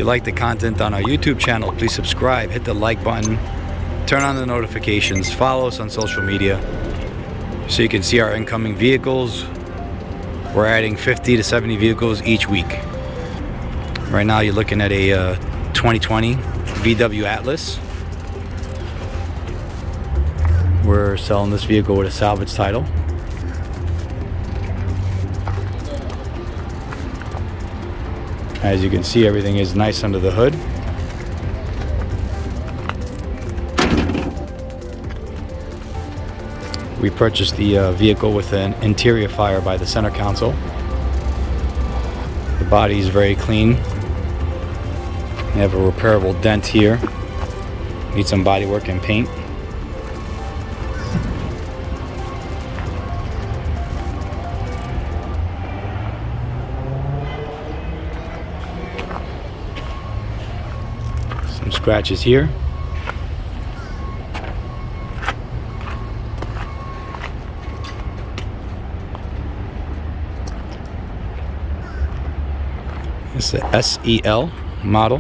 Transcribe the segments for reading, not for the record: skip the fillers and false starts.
you like the content on our YouTube channel, please subscribe, hit the like button, turn on the notifications, follow us on social media so you can see our incoming vehicles. We're adding 50 to 70 vehicles each week. Right now you're looking at a 2020 VW Atlas. We're selling this vehicle with a salvage title. As you can see, everything is nice under the hood. We purchased the vehicle with an interior fire by the center console. The body is very clean. We have a repairable dent here. Need some body work and paint. Some scratches here. It's a SEL model,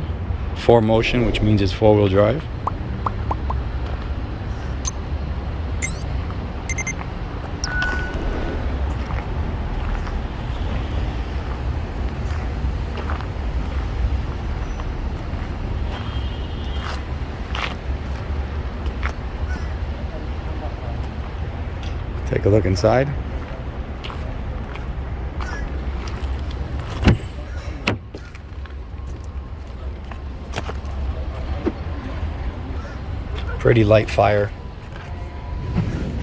4Motion, which means it's 4-wheel drive. Take a look inside. Pretty light fire.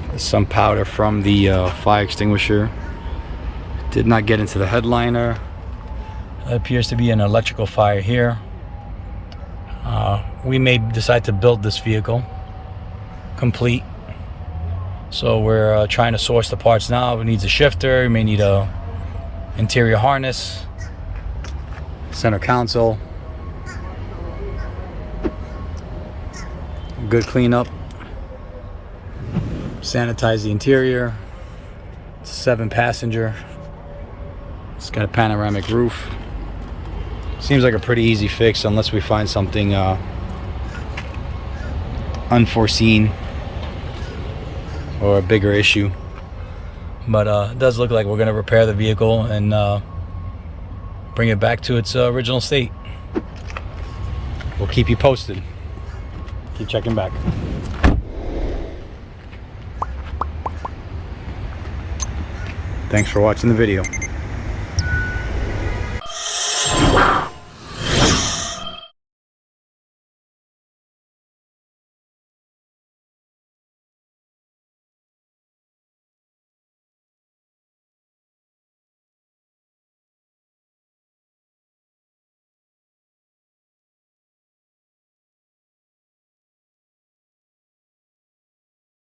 There's some powder from the fire extinguisher. Did not get into the headliner. It appears to be an electrical fire here. We may decide to build this vehicle complete. So we're trying to source the parts now. It needs a shifter. We may need a interior harness, center console. Good cleanup. Sanitize the interior. 7-passenger. It's got a panoramic roof. Seems like a pretty easy fix unless we find something unforeseen or a bigger issue. But it does look like we're going to repair the vehicle and bring it back to its original state. We'll keep you posted. Keep checking back. Thanks for watching the video.